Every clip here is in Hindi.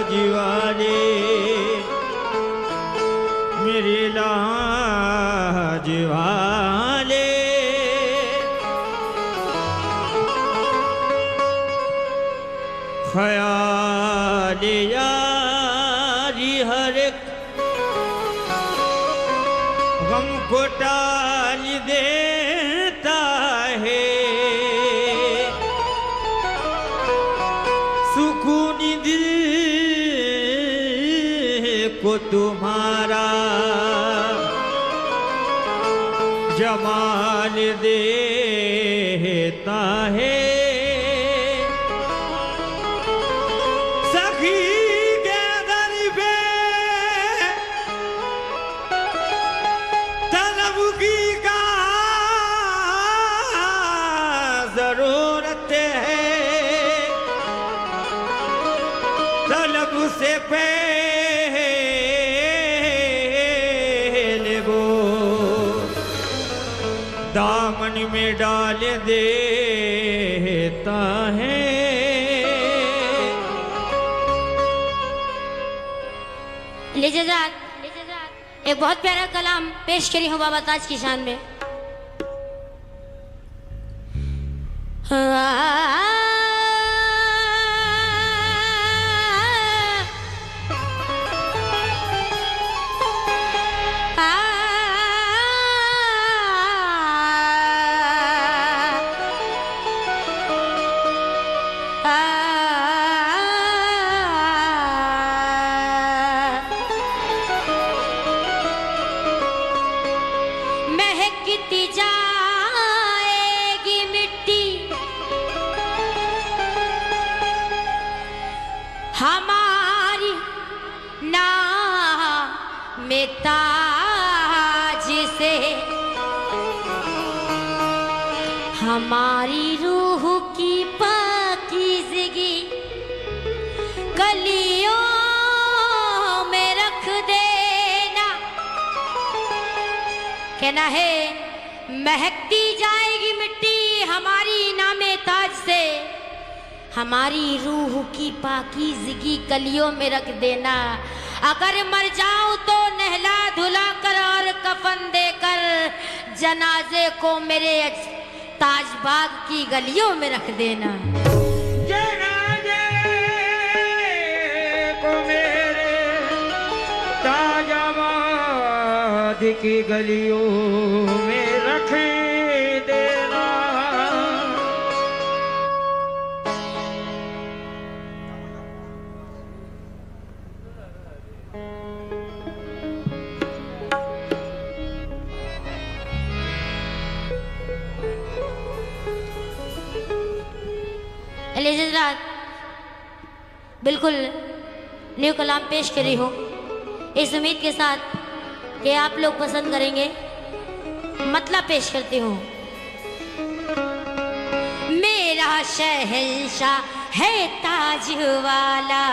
वाले मेरे लाज वाले ख्याल यारी हर एक गम को टाल देता है। सुकून दिल को तुम्हारा जमाल देता है। सखी के दर पे तलब की का जरूरत है। तलब से पहले वो दामन में डाल देता है। लीजिए एक बहुत प्यारा कलाम पेश करी हूँ बाबा ताज की शान में। महकती जाएगी मिट्टी हमारी नाम ताज से। हमारी रूह की पाकीज़गी कलियों में रख देना। कहना है महकती जाएगी मिट्टी हमारी नामे ताज से। हमारी रूह की पाकीज़गी कलियों में रख देना। अगर मर जाऊं तो नहला धुला कर और कफन देकर जनाजे को मेरे ताजबाग की गलियों में रख देना। जनाजे को मेरे ताजबाग की गलियों में रख देना। बिल्कुल न्यू कलाम पेश करी हो इस उम्मीद के साथ कि आप लोग पसंद करेंगे। मतलब पेश करती हूँ। मेरा शहंशाह है ताज वाला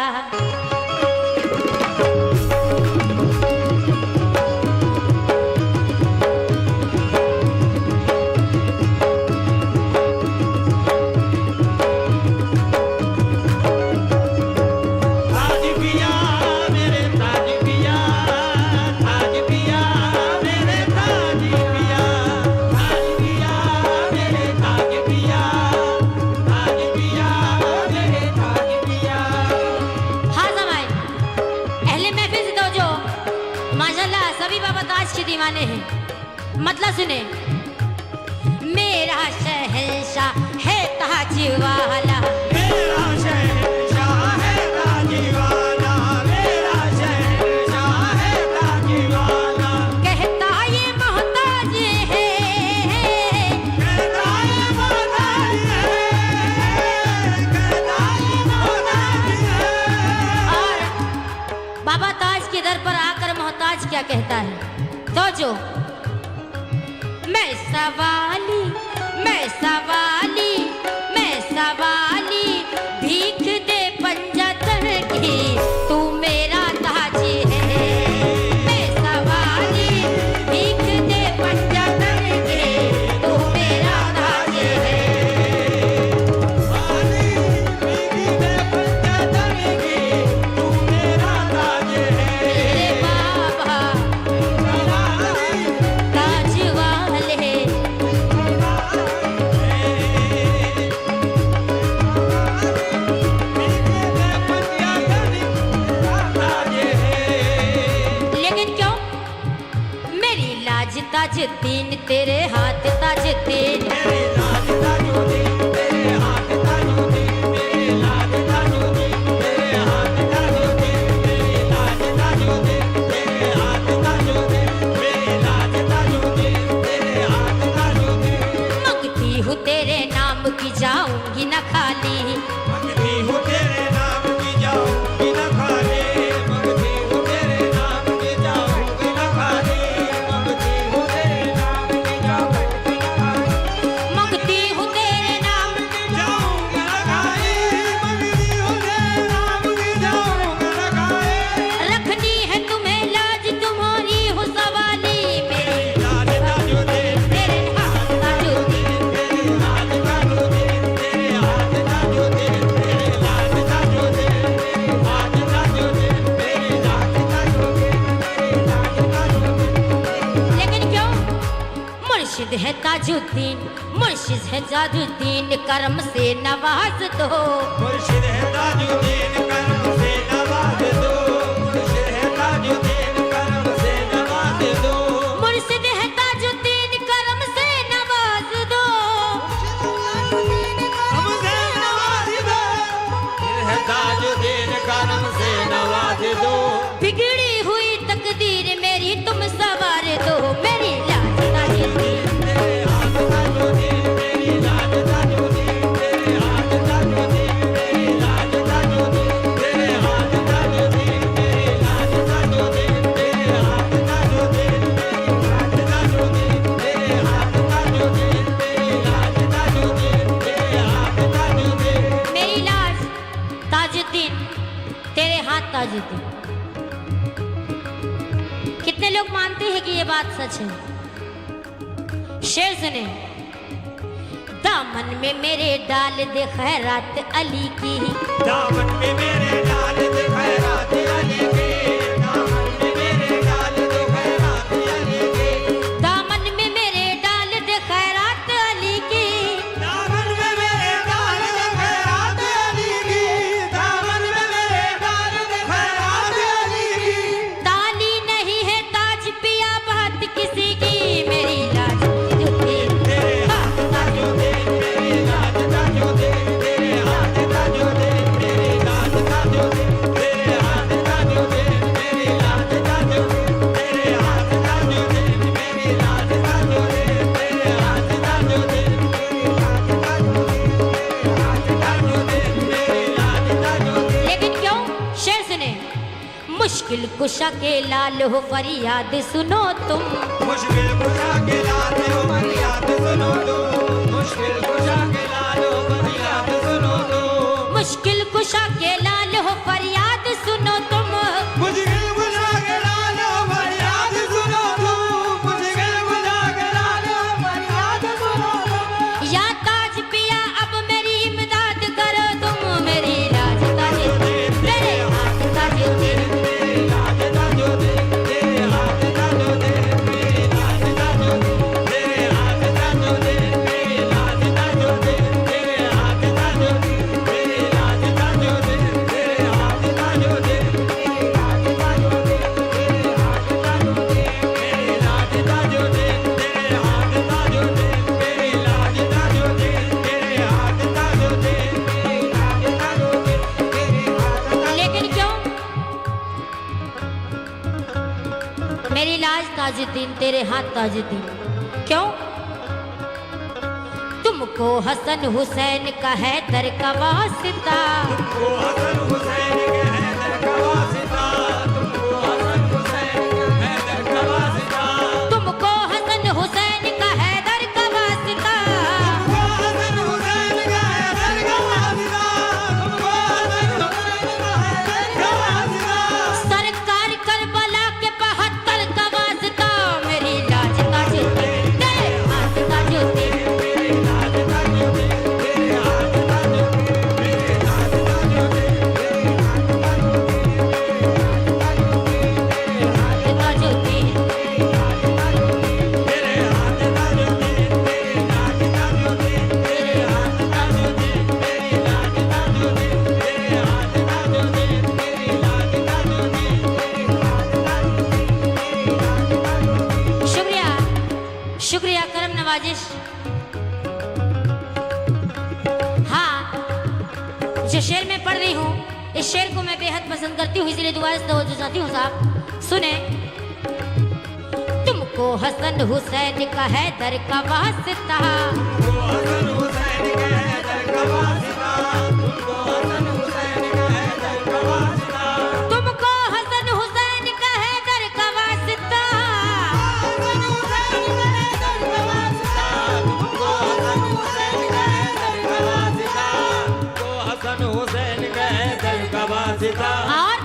दीवाने हैं। मतलब सुने। मेरा शहंशाह है ताज वाला मेरा शहंशाह है ताज वाला मेरा शहंशाह है ताज वाला। कहता ये मोहताज है कहता ये मोहताज है कहता ये मोहताज है। और बाबा ताज के दर पर आकर मोहताज क्या कहता है तो जो मैं सवाली भीख दे पंजतन की तू मेरा ताज है। मैं सवाली भीख दे पंजतन की तू मेरा ताज है। भीख दे पंजतन की तू ताजुद्दीन तेरे हाथ ताजुद्दीन मेरे लाज ताजुद्दीन तेरे हाथ ताजुद्दीन मेरे लाज ताजुद्दीन तेरे हाथ ताजुद्दीन मेरे लाज ताजुद्दीन तेरे हाथ ताजुद्दीन मेरे लाज ताजुद्दीन तेरे हाथ ताजुद्दीन मंगती हूँ तेरे नाम की जाऊंगी न खाली मंगती हूँ तेरे नाम की जाऊंगी न खाली मंगती हूँ तेरे नाम की जाऊंगी न खाली मंगती हूँ तेरे नाम की जाऊंगी न खाली मंगती हूँ तेरे नाम जाऊंगी न खाली मंगती हूँ तेरे नाम की जाऊंगी न खाली रखनी है तुम्हें लाज तुम्हारी हो सवाली मेरे लाज ताजुद्दीन तेरे हाथ ताजुद्दीन तेरे लाज ताजुद्दीन तेरे हाथ ताजुद्दीन तेरे लाज ताजुद्दीन तेरे हाथ ताजुद्दीन तेरे लाज ताजुद्दीन तेरे लाज ताजुद्दीन लेकिन क्यों मुर्शिद है ताजुद्दीन मुर्शिद है ताजुद्दीन करम से नवाज दो मुर्शिद है ताजुद्दीन करम से नवाज दो मुर्शिद है ताजुद्दीन करम से नवाज दो मुर्शिद है ताजुद्दीन करम से नवाज दो हमसे नवाज दो है ताजुद्दीन करम से नवाज दो बिगड़ी हुई तकदीर मेरी तुम सवार दो मेरी लाज ताजुद्दीन तेरे हाथ ताजुद्दीन मेरी लाज ताजुद्दीन तेरे हाथ ताजुद्दीन मेरी लाज ताजुद्दीन तेरे हाथ ताजुद्दीन मेरी लाज ताजुद्दीन तेरे हाथ ताजुद्दीन मेरी लाज ताजुद्दीन तेरे हाथ ताजुद्दीन मेरी लाज ताजुद्दीन तेरे हाथ ताजुद्दीन मेरी लाज ताजुद्दीन तेरे हाथ ताजुद्दीन कितने लोग मानते हैं कि ये बात सच है शेर सुने दामन में मेरे डाल दे खैरात अली की दामन में मेरे डाल दे खैरात अली के दामन में मेरे डाल दे खैरात अली के दामन में मेरे डाल दे खैरात अली की दामन में मेरे डाल दे खैरात अली की दामन में मेरे डाल दे खैरात अली की ताली नहीं है ताज पिया बात किसी की मेरी लाज ताजुद्दीन तेरे हाथ ताजुद्दीन मेरी लाज ताजुद्दीन तेरे हाथ ताजुद्दीन मेरी लाज ताजुद्दीन तेरे हाथ ताजुद्दीन मेरी लाज ताजुद्दीन तेरे हाथ ताजुद्दीन मेरी लाज ताजुद्दीन तेरे हाथ ताजुद्दीन मेरी लाज ताजुद्दीन मेरी लाज ताजुद्दीन लेकिन क्यों शेर सुने मुश्किल कुशा के लाल हो फरियाद सुनो तुम मुश्किल कुशा के लाल हो फरियाद सुनो दो मुश्किल कुशा के लाल हो फरियाद सुनो दो मुश्किल कुशा के लाल हो फरियाद सुनो तुम मुश्किल कुशा के लाल हो फरियाद सुनो दो मुश्किल कुशा के लाल हो फरियाद सुनो दो या ताज पिया अब मेरी इमदाद करो तुम मेरी लाज ताजुद्दीन तेरे हाथ ताजुद्दीन मेरी लाज ताजुद्दीन तेरे हाथ ताजुद्दीन मेरी लाज ताजुद्दीन तेरे हाथ ताजुद्दीन मेरी लाज ताजुद्दीन तेरे हाथ ताजुद्दीन मेरी लाज ताजुद्दीन तेरे हाथ ताजुद्दीन मेरी लाज ताजुद्दीन तेरे हाथ ताजुद्दीन मेरी लाज ताजुद्दीन तेरे हाथ ताजुद्दीन मेरी लाज ताजुद्दीन तेरे हाथ ताजुद्दीन मेरी लाज ताजुद्दीन तेरे हाथ लेकिन क्यों मेरी लाज ताजुद्दीन तेरे हाथ ताजुद्दीन क्यों तुमको हसन हुसैन का हैदर का वास्ता तुमको हसन हुसैन के हैदर का वास्ता तुमको हसन हुसैन के हैदर का वास्ता तुमको हसन हुसैन का हैदर का वास्ता तुमको हसन हुसैन के हैदर का वास्ता तुमको हसन हुसैन के हैदर का वास्ता सरकार करबला के 72 का वास्ता मेरी लाज ताजुद्दीन तेरे हाथ ताजुद्दीन मेरी लाज ताजुद्दीन तेरे हाथ ताजुद्दीन मेरे लाज ताजुद्दीन तेरे हाथ नवाजिश। हाँ, जो शेर मैं पढ़ रही हूँ, इस शेर को मैं बेहद पसंद करती हूँ, इसलिए दुआ से तवज्जो चाहती हूँ साहब। सुने। तुमको हसन हुसैन का हैदर का वास्ता, तुमको हसन हुसैन का हैदर का वास्ता, और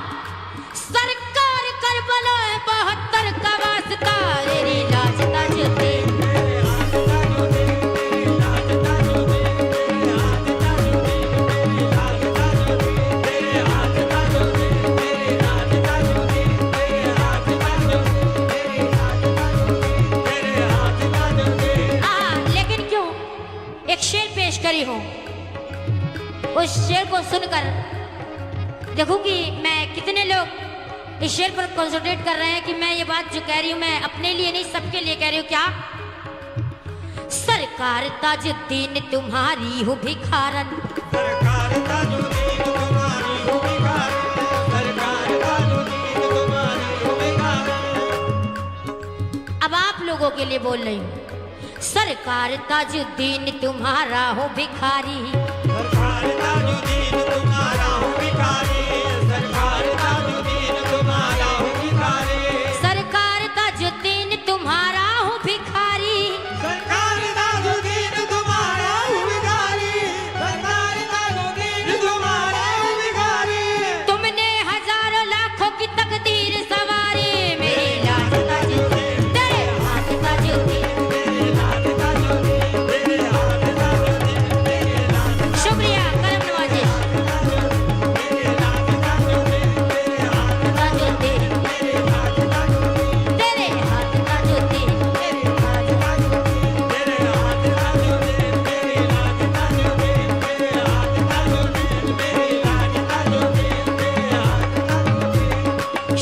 सरकार करबला 72 का वास्ता, तेरी लाज ताजुद्दीन। लेकिन क्यों एक शेर पेश करी हूं, उस शेर को सुनकर देखो कि मैं कितने लोग इस शेर पर कंसंट्रेट कर रहे हैं कि मैं ये बात जो कह रही हूं मैं अपने लिए नहीं सबके लिए कह रही हूं। क्या? सरकार ताजुद्दीन तुम्हारी हो भिखारन, सरकार ताजुद्दीन तुम्हारी हो भिखारन, सरकार ताजुद्दीन तुम्हारी हो भिखारन। अब आप लोगों के लिए बोल रही हूं। सरकार ताजुद्दीन तुम्हारा हो भिखारी, सरकार ताजुद्दीन तुम्हारा हो भिखारी, सरकार ताजुद्दीन तुम्हारा हो भिखारी, सरकार ताजुद्दीन तुम्हारा हो भिखारी, सरकार ताजुद्दीन तुम्हारा हो भिखारी, सरकार ताजुद्दीन तुम्हारा हो भिखारी। तुमने हजारों लाखों की तकदीर सवारी, मेरी लाज ताजुद्दीन, तेरे हाथ ताजुद्दीन। तेरे हाथ ताजुद्दीन, तेरे हाथ ताजुद्दीन, तेरे हाथ शुक्रिया करम नवाजी। ताजुद्दीन, तेरे हाथ ताजुद्दीन,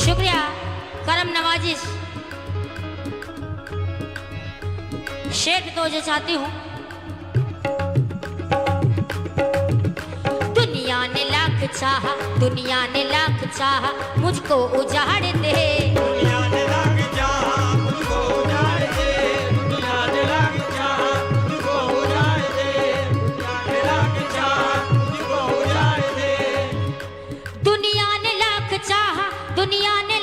शुक्रिया करम नवाजी। शेर तो जो चाहती हूँ, दुनिया ने लाख चाहा, दुनिया ने लाख चाहा, मुझको उजाड़ दे, दुनिया ने लाख चाहा मुझको उजाड़ दे, दुनिया ने लाख चाहा मुझको उजाड़ दे, दुनिया ने लाख चाहा मुझको उजाड़ दे, दुनिया ने लाख चाहा, दुनिया ने